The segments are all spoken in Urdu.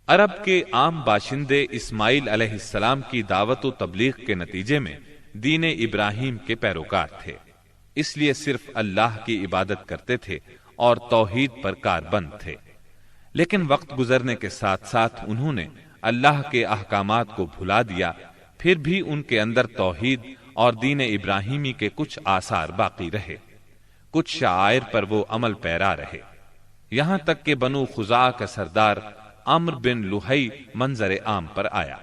عرب کے عام باشندے اسماعیل علیہ السلام کی دعوت و تبلیغ کے نتیجے میں دین ابراہیم کے پیروکار تھے، اس لیے صرف اللہ کی عبادت کرتے تھے اور توحید پر کاربند تھے۔ لیکن وقت گزرنے کے ساتھ ساتھ انہوں نے اللہ کے احکامات کو بھلا دیا، پھر بھی ان کے اندر توحید اور دین ابراہیمی کے کچھ آثار باقی رہے، کچھ شعائر پر وہ عمل پیرا رہے، یہاں تک کہ بنو خزاعہ کا سردار عمرو بن لوہی منظر عام پر آیا۔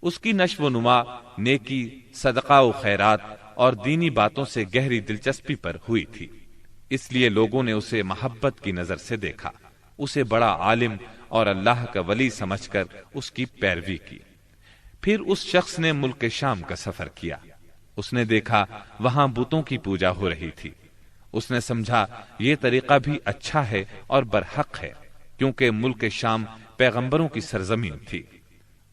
اس کی نشو و نما نیکی، صدقہ و خیرات اور دینی باتوں سے گہری دلچسپی پر ہوئی تھی، اس لیے لوگوں نے اسے محبت کی نظر سے دیکھا، اسے بڑا عالم اور اللہ کا ولی سمجھ کر اس کی پیروی کی۔ پھر اس شخص نے ملک شام کا سفر کیا، اس نے دیکھا وہاں بتوں کی پوجا ہو رہی تھی، اس نے سمجھا یہ طریقہ بھی اچھا ہے اور برحق ہے، کیونکہ ملک شام پیغمبروں کی سرزمین تھی،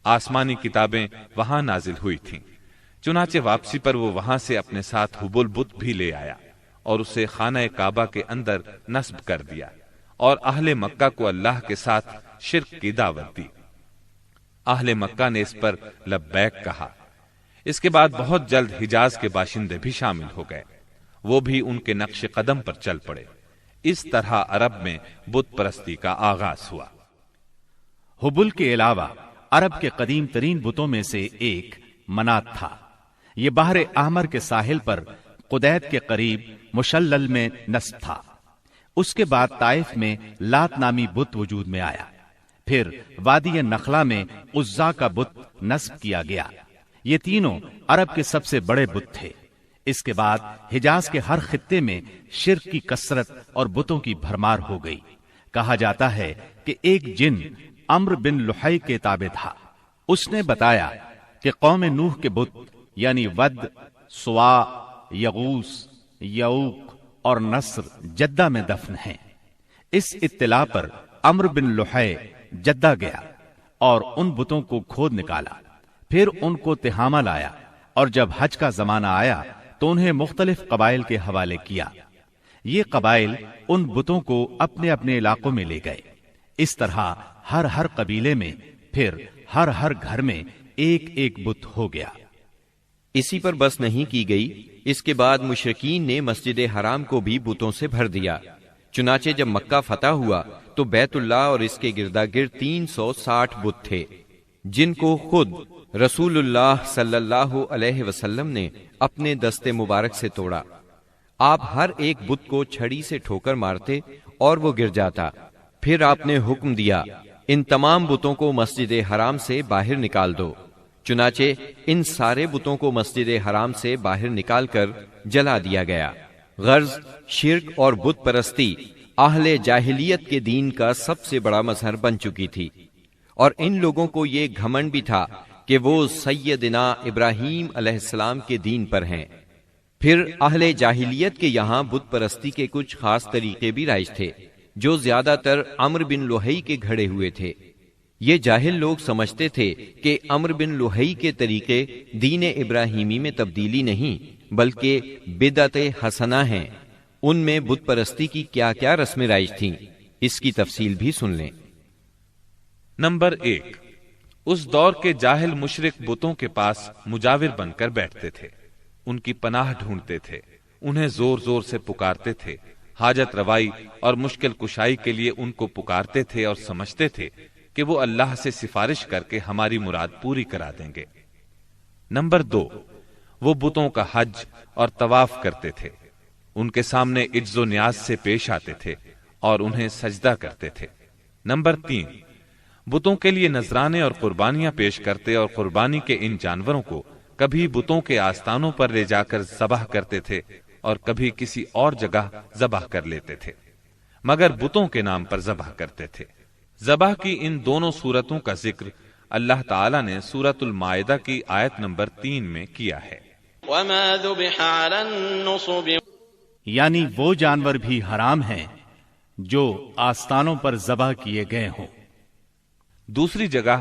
آسمانی کتابیں وہاں نازل ہوئی تھیں۔ چنانچہ واپسی پر وہ وہاں سے اپنے ساتھ حبل بت بھی لے آیا اور اسے خانہ کعبہ کے اندر نصب کر دیا اور اہل مکہ کو اللہ کے ساتھ شرک کی دعوت دی۔ اہل مکہ نے اس پر لبیک کہا۔ اس کے بعد بہت جلد حجاز کے باشندے بھی شامل ہو گئے، وہ بھی ان کے نقش قدم پر چل پڑے۔ اس طرح عرب میں بت پرستی کا آغاز ہوا۔ حبل کے علاوہ عرب کے قدیم ترین بتوں میں سے ایک منات تھا۔ یہ بحر احمر کے ساحل پر قدید کے قریب مشلل میں نصب تھا۔ اس کے بعد طائف میں لات نامی بت وجود میں آیا، پھر وادی نخلا میں عزا کا بت نصب کیا گیا۔ یہ تینوں عرب کے سب سے بڑے بت تھے۔ اس کے بعد حجاز کے ہر خطے میں شرک کی کثرت اور بتوں کی بھرمار ہو گئی۔ کہا جاتا ہے کہ ایک جن عمرو بن لوہی کے تابع تھا، اس نے بتایا کہ قوم نوح کے بت یعنی ود، سوا، یغوث، یعوق اور نصر جدہ میں دفن ہیں۔ اس اطلاع پر عمرو بن لوہی جدہ گیا اور ان بتوں کو کھود نکالا، پھر ان کو تہامہ لایا، اور جب حج کا زمانہ آیا تو انہیں مختلف قبائل کے حوالے کیا۔ یہ قبائل ان بتوں کو اپنے اپنے علاقوں میں لے گئے۔ اس طرح ہر قبیلے میں پھر ہر گھر میں ایک ایک بت ہو گیا۔ اسی پر بس نہیں کی گئی، اس کے بعد مشرکین نے مسجد حرام کو بھی بتوں سے بھر دیا۔ چنانچہ جب مکہ فتح ہوا تو بیت اللہ اور اس کے گردا گرد 360 بت تھے، جن کو خود رسول اللہ صلی اللہ علیہ وسلم نے اپنے دست مبارک سے توڑا۔ آپ ہر ایک بت کو چھڑی سے ٹھوکر مارتے اور وہ گر جاتا۔ پھر آپ نے حکم دیا، ان تمام بتوں کو مسجد حرام سے باہر نکال دو۔ چنانچہ ان سارے بتوں کو مسجد حرام سے باہر نکال کر جلا دیا گیا۔ غرض شرک اور بت پرستی اہل جاہلیت کے دین کا سب سے بڑا مظہر بن چکی تھی، اور ان لوگوں کو یہ گھمنڈ بھی تھا کہ وہ سیدنا ابراہیم علیہ السلام کے دین پر ہیں۔ پھر اہل جاہلیت کے یہاں بت پرستی کے کچھ خاص طریقے بھی رائج تھے، جو زیادہ تر عمرو بن لوہی کے گھڑے ہوئے تھے۔ یہ جاہل لوگ سمجھتے تھے کہ عمرو بن لوہی کے طریقے دین ابراہیمی میں تبدیلی نہیں بلکہ بدعت حسنہ ہیں۔ ان میں بت پرستی کی کیا کیا رسمیں رائج تھیں، اس کی تفصیل بھی سن لیں۔ نمبر 1، اس دور کے جاہل مشرک بتوں کے پاس مجاور بن کر بیٹھتے تھے، ان کی پناہ ڈھونڈتے تھے، انہیں زور زور سے پکارتے تھے، حاجت روائی اور مشکل کشائی کے لیے ان کو پکارتے تھے اور سمجھتے تھے کہ وہ اللہ سے سفارش کر کے ہماری مراد پوری کرا دیں گے۔ نمبر 2، وہ بتوں کا حج اور طواف کرتے تھے، ان کے سامنے عجز و نیاز سے پیش آتے تھے اور انہیں سجدہ کرتے تھے۔ نمبر 3، بتوں کے لیے نذرانے اور قربانیاں پیش کرتے اور قربانی کے ان جانوروں کو کبھی بتوں کے آستانوں پر لے جا کر ذبح کرتے تھے اور کبھی کسی اور جگہ ذبح کر لیتے تھے، مگر بتوں کے نام پر ذبح کرتے تھے۔ ذبح کی ان دونوں صورتوں کا ذکر اللہ تعالیٰ نے سورۃ المائدہ کی آیت نمبر 3 میں کیا ہے۔ وَمَا ذُبِحَ عَلَى النُّصُبِ، یعنی وہ جانور بھی حرام ہیں جو آستانوں پر ذبح کیے گئے ہوں۔ دوسری جگہ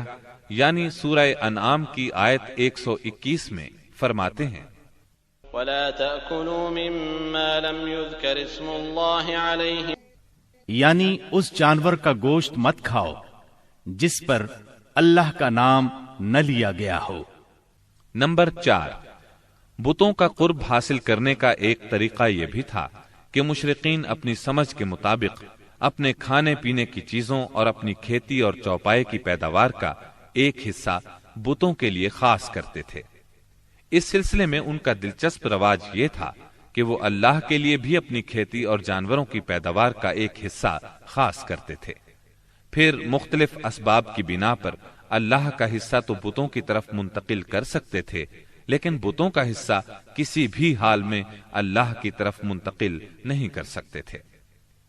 یعنی سورہ انعام کی آیت 121 میں فرماتے ہیں، وَلَا تَأْكُلُوا مِمَّا لَمْ يُذْكَرِ اسْمُ اللَّهِ عَلَيْهِ، یعنی اس جانور کا گوشت مت کھاؤ جس پر اللہ کا نام نہ لیا گیا ہو۔ نمبر 4، بتوں کا قرب حاصل کرنے کا ایک طریقہ یہ بھی تھا کہ مشرقین اپنی سمجھ کے مطابق اپنے کھانے پینے کی چیزوں اور اپنی کھیتی اور چوپائے کی پیداوار کا ایک حصہ بتوں کے لیے خاص کرتے تھے۔ اس سلسلے میں ان کا دلچسپ رواج یہ تھا کہ وہ اللہ کے لیے بھی اپنی کھیتی اور جانوروں کی پیداوار کا ایک حصہ خاص کرتے تھے۔ پھر مختلف اسباب کی بنا پر اللہ کا حصہ تو بتوں کی طرف منتقل کر سکتے تھے، لیکن بتوں کا حصہ کسی بھی حال میں اللہ کی طرف منتقل نہیں کر سکتے تھے۔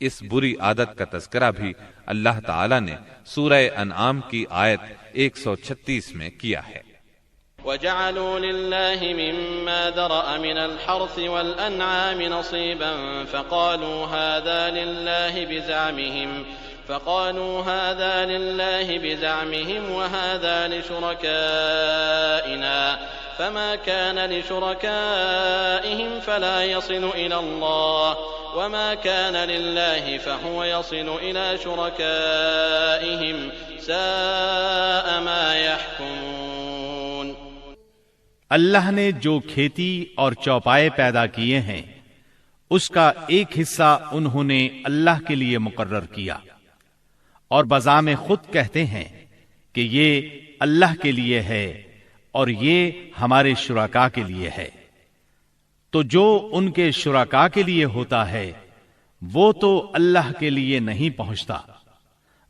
اس بری عادت کا تذکرہ بھی اللہ تعالی نے سورہ انعام کی آیت 136 میں کیا ہے۔ وَجَعَلُوا لِلَّهِ مِمَّا ذَرَأَ مِنَ الْحَرْثِ وَالْأَنْعَامِ نَصِيبًا فَقَالُوا هَذَا لِلَّهِ بِزَعْمِهِمْ وَهَذَا لِشُرَكَائِنَا فَمَا كَانَ لِشُرَكَائِهِمْ فَلَا يَصِلُ إِلَى اللَّهِ وَمَا كَانَ لِلَّهِ فَهُوَ يَصِلُ إِلَى شُرَكَائِهِمْ سَاءَ مَا يَحْكُمُونَ۔ اللہ نے جو کھیتی اور چوپائے پیدا کیے ہیں اس کا ایک حصہ انہوں نے اللہ کے لیے مقرر کیا، اور بزعم خود کہتے ہیں کہ یہ اللہ کے لیے ہے اور یہ ہمارے شرکاء کے لیے ہے۔ تو جو ان کے شرکاء کے لیے ہوتا ہے وہ تو اللہ کے لیے نہیں پہنچتا،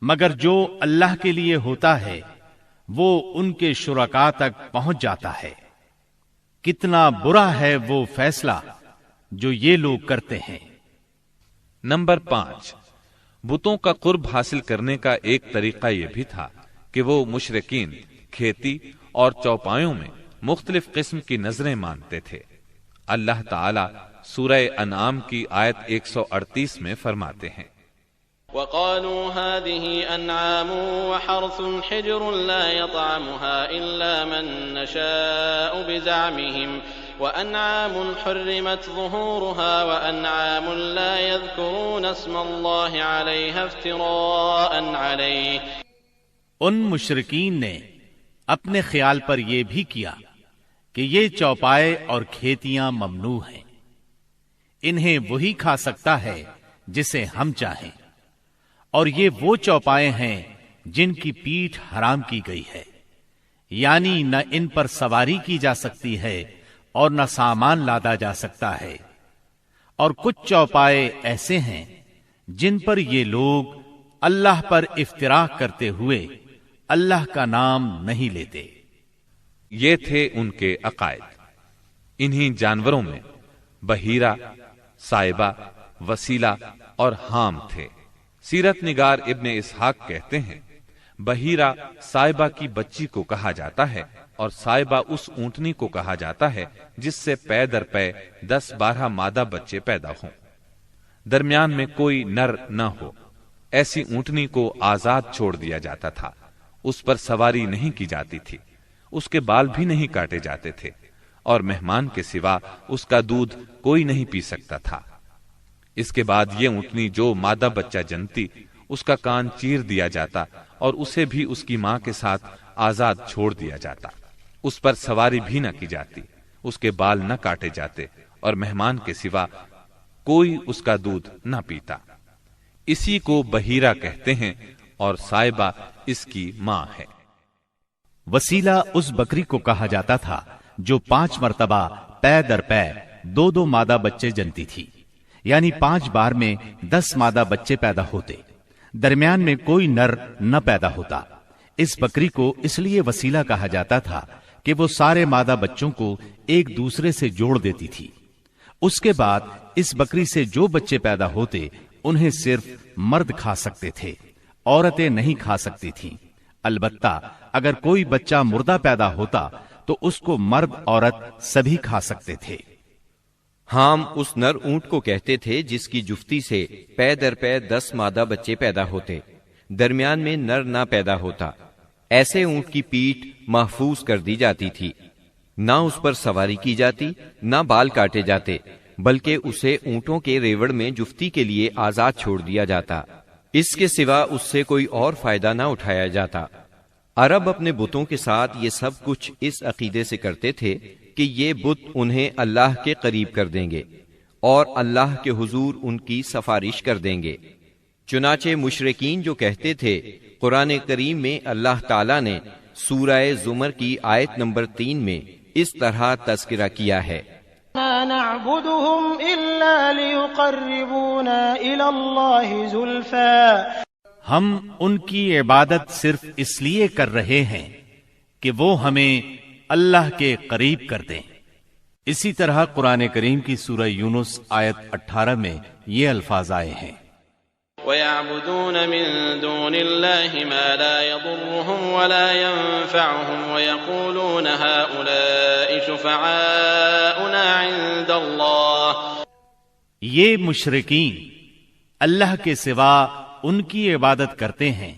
مگر جو اللہ کے لیے ہوتا ہے وہ ان کے شرکاء تک پہنچ جاتا ہے۔ کتنا برا ہے وہ فیصلہ جو یہ لوگ کرتے ہیں۔ نمبر 5، بتوں کا قرب حاصل کرنے کا ایک طریقہ یہ بھی تھا کہ وہ مشرکین کھیتی اور چوپایوں میں مختلف قسم کی نظریں مانتے تھے۔ اللہ تعالی سورہ انعام کی آیت 138 میں فرماتے ہیں، وَقَالُوا هَذِهِ أَنْعَامٌ وَحَرْثٌ حِجْرٌ لَا يَطْعَمُهَا إِلَّا مَن نَّشَاءُ بِزَعْمِهِمْ وَأَنْعَامٌ حُرِّمَتْ ظُهُورُهَا وَأَنْعَامٌ لَا يَذْكُرُونَ اسْمَ اللَّهِ عَلَيْهَا افْتِرَاءً عَلَيْهِ۔ ان مشرکین نے اپنے خیال پر یہ بھی کیا کہ یہ چوپائے اور کھیتیاں ممنوع ہیں، انہیں وہی کھا سکتا ہے جسے ہم چاہیں، اور یہ وہ چوپائے ہیں جن کی پیٹھ حرام کی گئی ہے، یعنی نہ ان پر سواری کی جا سکتی ہے اور نہ سامان لادا جا سکتا ہے۔ اور کچھ چوپائے ایسے ہیں جن پر یہ لوگ اللہ پر افتراء کرتے ہوئے اللہ کا نام نہیں لیتے۔ یہ تھے ان کے عقائد۔ انہی جانوروں میں بحیرہ، صائبہ، وسیلہ اور حام تھے۔ سیرت نگار ابن اسحاق کہتے ہیں، بحیرہ صائبہ کی بچی کو کہا جاتا ہے، اور صائبہ اس اونٹنی کو کہا جاتا ہے جس سے پے در پے 10-12 مادہ بچے پیدا ہوں، درمیان میں کوئی نر نہ ہو۔ ایسی اونٹنی کو آزاد چھوڑ دیا جاتا تھا، اس پر سواری نہیں کی جاتی تھی، اس کے بال بھی نہیں کاٹے جاتے تھے، اور مہمان کے سوا اس کا دودھ کوئی نہیں پی سکتا تھا۔ اس کے بعد یہ اونٹنی جو مادہ بچہ جنتی، اس کا کان چیر دیا جاتا اور اسے بھی اس کی ماں کے ساتھ آزاد چھوڑ دیا جاتا، اس پر سواری بھی نہ کی جاتی، اس کے بال نہ کاٹے جاتے، اور مہمان کے سوا کوئی اس کا دودھ نہ پیتا۔ اسی کو بحیرہ کہتے ہیں، اور صائبہ اس کی ماں ہے۔ وسیلہ اس بکری کو کہا جاتا تھا جو 5 مرتبہ پے در پے 2 مادہ بچے جنتی تھی، یعنی 5 بار میں 10 مادہ بچے پیدا ہوتے، درمیان میں کوئی نر نہ پیدا ہوتا۔ اس بکری کو اس لیے وسیلہ کہا جاتا تھا کہ وہ سارے مادہ بچوں کو ایک دوسرے سے جوڑ دیتی تھی۔ اس کے بعد اس بکری سے جو بچے پیدا ہوتے انہیں صرف مرد کھا سکتے تھے، عورتیں نہیں کھا سکتی تھیں۔ البتہ اگر کوئی بچہ مردہ پیدا ہوتا تو اس کو مرد عورت سبھی کھا سکتے تھے۔ حام اس نر اونٹ کو کہتے تھے جس کی جفتی سے پے در پے 10 مادہ بچے پیدا ہوتے، درمیان میں نر نہ پیدا ہوتا۔ ایسے اونٹ کی پیٹھ محفوظ کر دی جاتی تھی، نہ اس پر سواری کی جاتی، نہ بال کاٹے جاتے، بلکہ اسے اونٹوں کے ریوڑ میں جفتی کے لیے آزاد چھوڑ دیا جاتا۔ اس کے سوا اس سے کوئی اور فائدہ نہ اٹھایا جاتا۔ عرب اپنے بتوں کے ساتھ یہ سب کچھ اس عقیدے سے کرتے تھے کہ یہ بت انہیں اللہ کے قریب کر دیں گے اور اللہ کے حضور ان کی سفارش کر دیں گے۔ چنانچہ مشرکین جو کہتے تھے، قرآن کریم میں اللہ تعالیٰ نے سورہ زمر کی آیت نمبر 3 میں اس طرح تذکرہ کیا ہے، ما نعبدهم إلا ليقربونا إلى الله زلفى، ہم ان کی عبادت صرف اس لیے کر رہے ہیں کہ وہ ہمیں اللہ کے قریب کر دیں۔ اسی طرح قرآن کریم کی سورہ یونس آیت 18 میں یہ الفاظ آئے ہیں، وَيَعْبُدُونَ مِن دُونِ اللَّهِ مَا لَا يَضُرُّهُمْ وَلَا يَنفَعُهُمْ وَيَقُولُونَ هَؤُلَاءِ شُفَعَاؤُنَا عِندَ اللَّهِ، یہ مشرکین اللہ کے سوا ان کی عبادت کرتے ہیں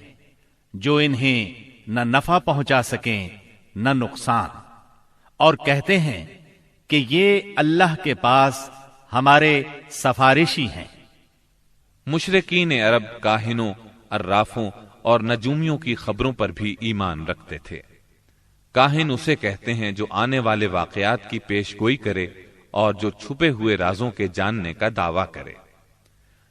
جو انہیں نہ نفع پہنچا سکیں نہ نقصان، اور کہتے ہیں کہ یہ اللہ کے پاس ہمارے سفارشی ہیں۔ مشرکین عرب کاہنوں، عرافوں اور نجومیوں کی خبروں پر بھی ایمان رکھتے تھے۔ کاہن اسے کہتے ہیں جو آنے والے واقعات کی پیش گوئی کرے اور جو چھپے ہوئے رازوں کے جاننے کا دعویٰ کرے۔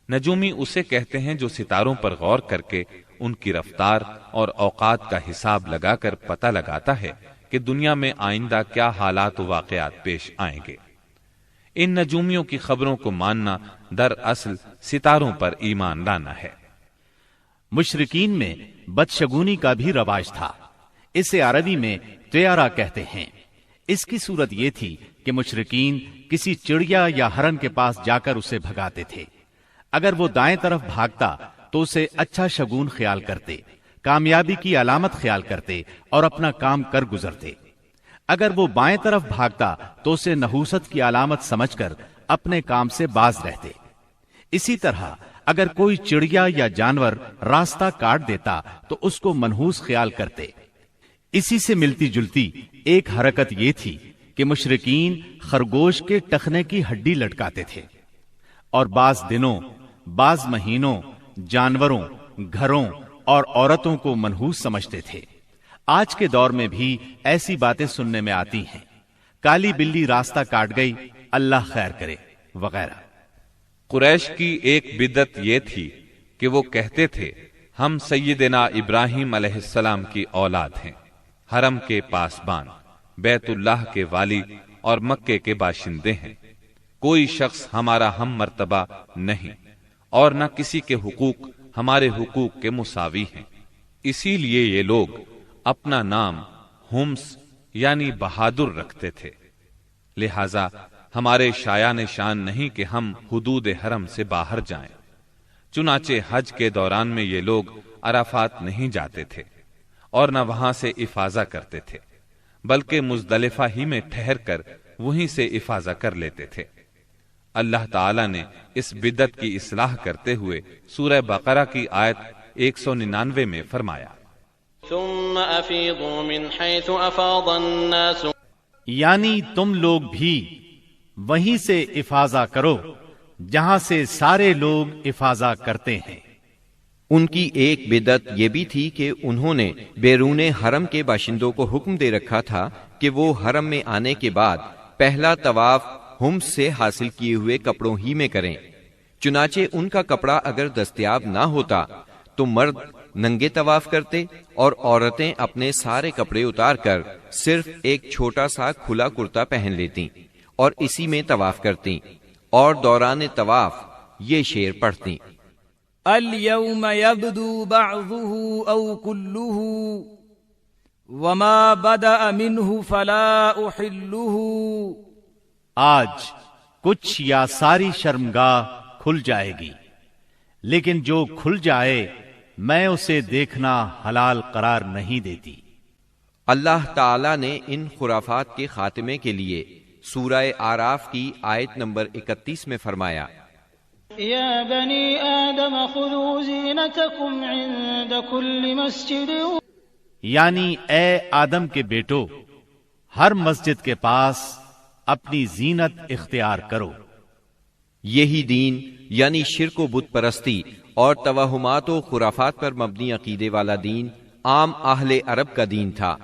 نجومی اسے کہتے ہیں جو ستاروں پر غور کر کے ان کی رفتار اور اوقات کا حساب لگا کر پتہ لگاتا ہے کہ دنیا میں آئندہ کیا حالات و واقعات پیش آئیں گے۔ ان نجومیوں کی خبروں کو ماننا دراصل ستاروں پر ایمان لانا ہے۔ مشرکین میں بدشگونی کا بھی رواج تھا، اسے عربی میں طیارہ کہتے ہیں۔ اس کی صورت یہ تھی کہ مشرکین کسی چڑیا یا ہرن کے پاس جا کر اسے بھگاتے تھے۔ اگر وہ دائیں طرف بھاگتا تو اسے اچھا شگون خیال کرتے، کامیابی کی علامت خیال کرتے اور اپنا کام کر گزرتے۔ اگر وہ بائیں طرف بھاگتا تو اسے نحوست کی علامت سمجھ کر اپنے کام سے باز رہتے۔ اسی طرح اگر کوئی چڑیا یا جانور راستہ کاٹ دیتا تو اس کو منحوس خیال کرتے۔ اسی سے ملتی جلتی ایک حرکت یہ تھی کہ مشرکین خرگوش کے ٹخنے کی ہڈی لٹکاتے تھے اور بعض دنوں، بعض مہینوں، جانوروں، گھروں اور عورتوں کو منحوس سمجھتے تھے۔ آج کے دور میں بھی ایسی باتیں سننے میں آتی ہیں، کالی بلی راستہ کاٹ گئی، اللہ خیر کرے وغیرہ۔ قریش کی ایک بدعت یہ تھی کہ وہ کہتے تھے ہم سیدنا ابراہیم علیہ السلام کی اولاد ہیں، حرم کے پاسبان، بیت اللہ کے والی اور مکے کے باشندے ہیں۔ کوئی شخص ہمارا ہم مرتبہ نہیں اور نہ کسی کے حقوق ہمارے حقوق کے مساوی ہیں۔ اسی لیے یہ لوگ اپنا نام ہمس یعنی بہادر رکھتے تھے، لہذا ہمارے شایان شان نہیں کہ ہم حدود حرم سے باہر جائیں۔ چنانچہ حج کے دوران میں یہ لوگ عرفات نہیں جاتے تھے اور نہ وہاں سے افاضہ کرتے تھے، بلکہ مزدلفہ ہی میں ٹھہر کر وہیں سے افاضہ کر لیتے تھے۔ اللہ تعالیٰ نے اس بدعت کی اصلاح کرتے ہوئے سورہ بقرہ کی آیت 199 میں فرمایا، ثم افیضوا من حیث افاض الناس، یعنی تم لوگ بھی وہیں سے افاضہ کرو جہاں سے سارے لوگ افاضہ کرتے ہیں۔ ان کی ایک بدعت یہ بھی تھی کہ انہوں نے بیرون حرم کے باشندوں کو حکم دے رکھا تھا کہ وہ حرم میں آنے کے بعد پہلا طواف ہمس سے حاصل کیے ہوئے کپڑوں ہی میں کریں۔ چنانچہ ان کا کپڑا اگر دستیاب نہ ہوتا تو مرد ننگے طواف کرتے اور عورتیں اپنے سارے کپڑے اتار کر صرف ایک چھوٹا سا کھلا کرتا پہن لیتیں اور اسی میں طواف کرتیں اور دوران طواف یہ شعر پڑھتیں، اليوم يبدو بعضه أو كله وما بدأ منه فلا أحله، آج کچھ یا ساری شرمگاہ کھل جائے گی، لیکن جو کھل جائے میں اسے دیکھنا حلال قرار نہیں دیتی۔ اللہ تعالیٰ نے ان خرافات کے خاتمے کے لیے سورہ آراف کی آیت نمبر 31 میں فرمایا، یا بنی آدم خذوا زینتکم عند کل مسجد، یعنی اے آدم کے بیٹو، ہر مسجد کے پاس اپنی زینت اختیار کرو۔ یہی دین یعنی شرک و بت پرستی اور توہمات و خرافات پر مبنی عقیدے والا دین عام اہل عرب کا دین تھا۔